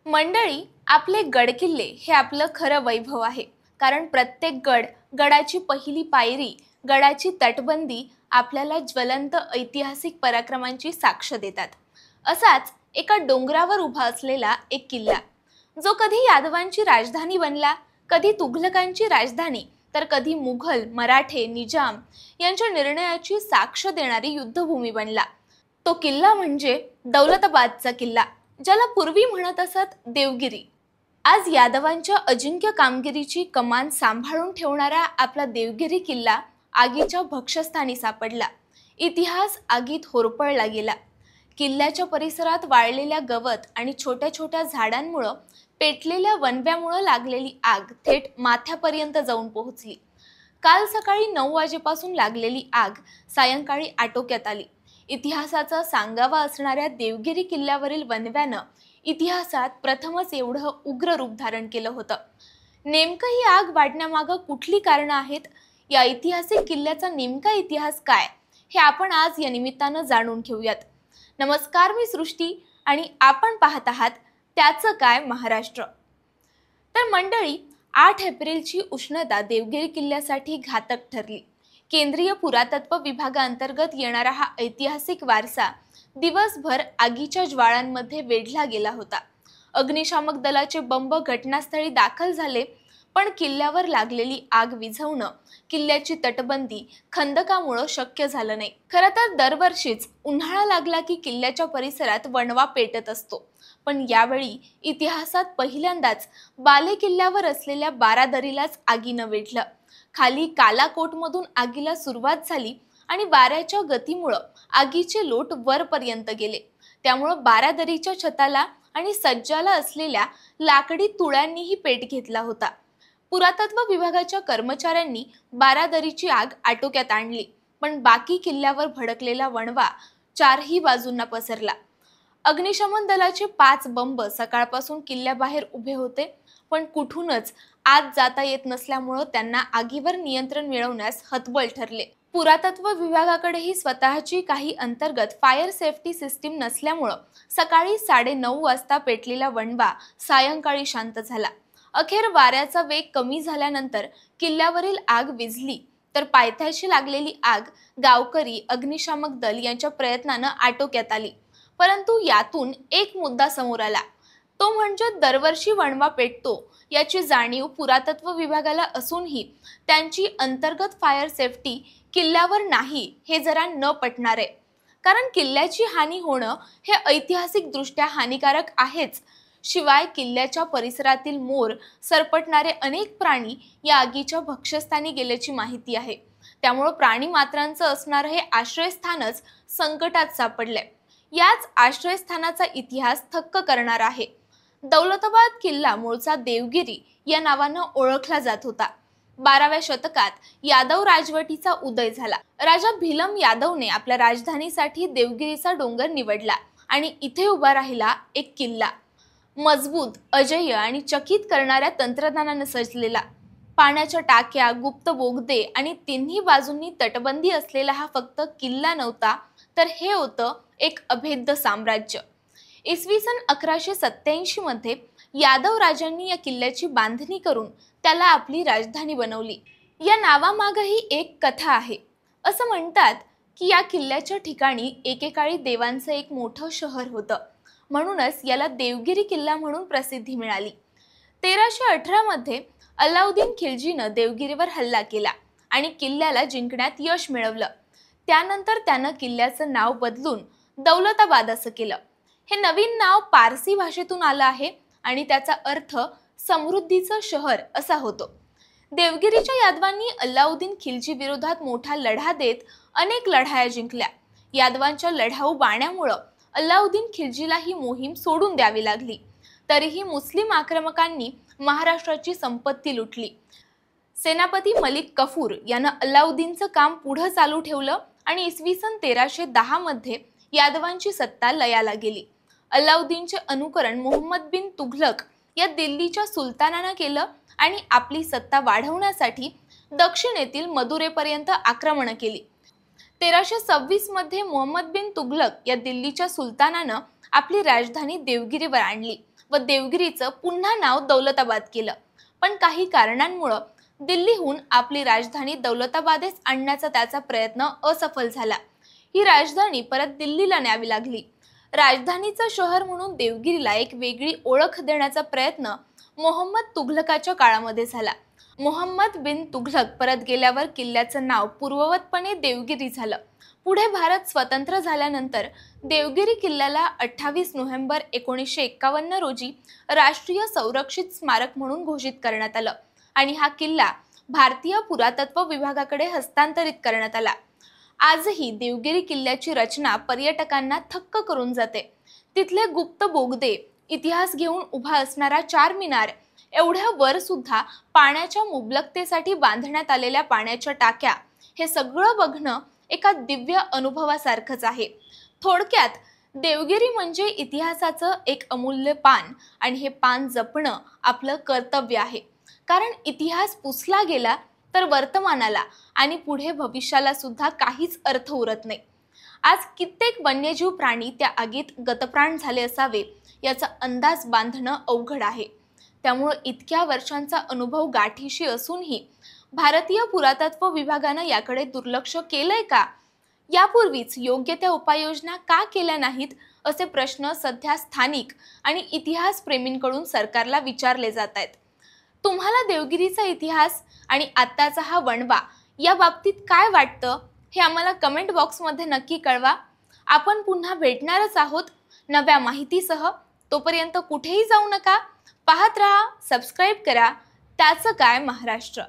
मंडळी, आपले गडकिल्ले हे आपलं खरं वैभव आहे. कारण प्रत्येक गडाची पहिली पायरी, गडाची तटबंदी आपल्याला ज्वलंत ऐतिहासिक पराक्रमांची साक्ष देतात. असाच एका डोंगरावर उभा असलेला एक किल्ला, जो कधी यादवांची राजधानी बनला, कधी तुघलकांची राजधानी, तर कधी मुघल, मराठे, निजाम यांच्या निर्णयाची साक्ष देणारी युद्धभूमी बनला. तो किल्ला म्हणजे दौलताबादचा किल्ला, ज्याला पूर्वी म्हणत असत देवगिरी. आज यादवांच्या अजिंक्य कामगिरीची कमान सांभाळून ठेवणारा आपला देवगिरी किल्ला आगीच्या भक्ष्यस्थानी सापडला. इतिहास आगीत होरपळला गेला. किल्ल्याच्या परिसरात वाळलेल्या गवत आणि छोट्या छोट्या झाडांमुळे पेटलेल्या वणव्यामुळे लागलेली आग थेट माथ्यापर्यंत जाऊन पोहोचली. काल सकाळी 9 वाजेपासून लागलेली आग सायंकाळी आटोक्यात आली. इतिहासाचा सांगावा असणाऱ्या देवगिरी किल्ल्यावरील वणव्यानं इतिहासात प्रथमच एवढं उग्र रूप धारण केलं होतं. नेमकं ही आग वाढण्यामागं कुठली कारणं आहेत, या ऐतिहासिक किल्ल्याचा नेमका इतिहास काय, हे आपण आज या निमित्तानं जाणून घेऊयात. नमस्कार, मी सृष्टी आणि आपण पाहत आहात त्याचं काय महाराष्ट्र. तर मंडळी, 8 एप्रिलची उष्णता देवगिरी किल्ल्यासाठी घातक ठरली. केंद्रीय पुरातत्व विभागाअंतर्गत येणारा हा ऐतिहासिक वारसा दिवसभर आगीच्या ज्वाळांमध्ये वेढला गेला होता. अग्निशामक दलाचे बंब घटनास्थळी दाखल झाले, पण किल्ल्यावर लागलेली आग विझवणं, किल्ल्याची तटबंदी खंदकामुळे शक्य झालं नाही. खरं तर दरवर्षीच उन्हाळा लागला की किल्ल्याच्या परिसरात वणवा पेटत असतो, पण यावेळी इतिहासात पहिल्यांदाच बाले किल्ल्यावर असलेल्या बारादरीलाच आगीनं वेढलं. खाली कालाकोटमधून आगीला सुरुवात झाली आणि वाऱ्याच्या गतीमुळे आगीचे लोट वरपर्यंत गेले. त्यामुळं बारादरीच्या छताला आणि सज्जाला असलेल्या लाकडी तुळ्यांनीही पेट घेतला होता. पुरातत्व विभागाच्या कर्मचाऱ्यांनी बारादरीची आग आटोक्यात आणली, पण बाकी किल्ल्यावर भडकलेला वणवा 4ही बाजूंना पसरला. अग्निशमन दलाचे 5 बंब सकाळपासून किल्ल्याबाहेर उभे होते, पण कुठूनच आत जाता येत नसल्यामुळे त्यांना आगीवर नियंत्रण मिळवण्यास हतबल ठरले. पुरातत्व विभागाकडेही स्वतःची काही अंतर्गत फायर सेफ्टी सिस्टीम नसल्यामुळे सकाळी 9:30 वाजता पेटलेला वणवा सायंकाळी शांत झाला. अखेर वाऱ्याचा वेग कमी झाल्यानंतर किल्ल्यावरील आग विझली, तर पायथ्याशी लागलेली आग गावकरी, अग्निशामक दल यांच्या प्रयत्नानं आटोक्यात आली. परंतु यातून एक मुद्दा समोर आला, तो म्हणजे दरवर्षी वणवा पेटतो याची जाणीव पुरातत्व विभागाला असूनही त्यांची अंतर्गत फायर सेफ्टी किल्ल्यावर नाही, हे जरा न पटणार आहे. कारण किल्ल्याची हानी होणं हे ऐतिहासिकदृष्ट्या हानिकारक आहेच, शिवाय किल्ल्याच्या परिसरातील मोर, सरपटणारे अनेक प्राणी या आगीच्या भक्ष्यस्थानी गेल्याची माहिती आहे. त्यामुळे प्राणी मात्रांचं असणारं हे आश्रयस्थानच संकटात सापडलंय. याच आश्रयस्थानाचा इतिहास थक्क करणार आहे. दौलताबाद किल्ला मूळचा देवगिरी या नावानं ओळखला जात होता. 12व्या शतकात यादव राजवटीचा उदय झाला. राजा भिलम यादवने आपल्या राजधानीसाठी देवगिरीचा डोंगर निवडला आणि इथे उभा राहिला एक किल्ला, मजबूत, अजय्य आणि चकित करणाऱ्या तंत्रज्ञानाने सजलेला. पाण्याच्या टाक्या, गुप्त बोगदे आणि तिन्ही बाजूंनी तटबंदी असलेला हा फक्त किल्ला नव्हता, तर हे होतं एक अभेद्य साम्राज्य. इसवी सन 1187 मध्ये यादव राजांनी या किल्ल्याची बांधणी करून त्याला आपली राजधानी बनवली. या नावामागही एक कथा आहे. असं म्हणतात की या किल्ल्याच्या ठिकाणी एकेकाळी देवांचं एक मोठं शहर होतं, म्हणूनच याला देवगिरी किल्ला म्हणून प्रसिद्धी मिळाली. 1318 मध्ये अल्लाउद्दीन खिल्जीनं देवगिरीवर हल्ला केला आणि किल्ल्याला जिंकण्यात यश मिळवलं. त्यानंतर त्यानं किल्ल्याचं नाव बदलून दौलताबाद असं केलं. हे नवीन नाव पारसी भाषेतून आलं आहे आणि त्याचा अर्थ समृद्धीचं शहर असा होतो. देवगिरीच्या यादवांनी अल्लाउद्दीन खिल्जी विरोधात मोठा लढा देत अनेक लढाया जिंकल्या. यादवांच्या लढाऊ बाण्यामुळे अल्लाउद्दीन खिल्जीला ही मोहीम सोडून द्यावी लागली. तरीही मुस्लिम आक्रमकांनी महाराष्ट्राची संपत्ती लुटली. सेनापती मलिक कफूर यानं अल्लाउद्दीनचं काम पुढे चालू ठेवलं आणि इसवी सन 1310 मध्ये यादवांची सत्ता लयाला गेली. अल्लाउद्दीनचे अनुकरण मोहम्मद बिन तुघलक या दिल्लीच्या सुलतानानं केलं आणि आपली सत्ता वाढवण्यासाठी दक्षिणेतील मदुरेपर्यंत आक्रमण केली. 1326 मध्ये मोहम्मद बिन तुघलक या दिल्लीच्या सुलतानानं आपली राजधानी देवगिरीवर आणली. व देवगिरीचं पुन्हा नाव दौलताबाद केलं. पण काही कारणांमुळे दिल्लीहून आपली राजधानी दौलताबादेस आणण्याचा त्याचा प्रयत्न असफल झाला. ही राजधानी परत दिल्लीला न्यावी लागली. राजधानीचं शहर म्हणून देवगिरीला एक वेगळी ओळख देण्याचा प्रयत्न मोहम्मद तुघलकाच्या काळामध्ये झाला. मोहम्मद बिन तुघलक परत गेल्यावर किल्ल्याचं नाव पूर्ववतपणे देवगिरी झालं. पुढे भारत स्वतंत्र झाल्यानंतर देवगिरी किल्ल्याला 28 नोव्हेंबर 1951 रोजी राष्ट्रीय संरक्षित स्मारक म्हणून घोषित करण्यात आलं आणि हा किल्ला भारतीय पुरातत्व विभागाकडे हस्तांतरित करण्यात आला. आजही देवगिरी किल्ल्याची रचना पर्यटकांना थक्क करून जाते. तिथले गुप्त बोगदे, इतिहास घेऊन उभा असणारा चार मिनार, एवढ्या वर सुद्धा पाण्याच्या मुबलकतेसाठी बांधण्यात आलेल्या पाण्याच्या टाक्या, हे सगळं बघणं एका दिव्य अनुभवासारखंच आहे. थोडक्यात देवगिरी म्हणजे इतिहासाचं एक अमूल्य पान आणि हे पान जपणं आपलं कर्तव्य आहे. कारण इतिहास पुसला गेला तर वर्तमानाला आणि पुढे भविष्याला सुद्धा काहीच अर्थ उरत नाही. आज कित्येक वन्यजीव प्राणी त्या आगीत गतप्राण झाले असावे याचा अंदाज बांधणं अवघड आहे. त्यामुळे इतक्या वर्षांचा अनुभव गाठीशी असूनही भारतीय पुरातत्व विभागानं याकडे दुर्लक्ष केलंय का? यापूर्वीच योग्य त्या उपाययोजना का केल्या नाहीत असे प्रश्न सध्या स्थानिक आणि इतिहास प्रेमींकडून सरकारला विचारले जात आहेत. तुम्हाला देवगिरीचा इतिहास आणि आत्ताचा हा वणवा या बाबतीत काय वाटतं हे आम्हाला कमेंट बॉक्समध्ये नक्की कळवा. आपण पुन्हा भेटणारच आहोत नव्या माहितीसह. तोपर्यंत कुठेही जाऊ नका. पाहत राहा, सबस्क्राईब करा. त्याचं काय महाराष्ट्र.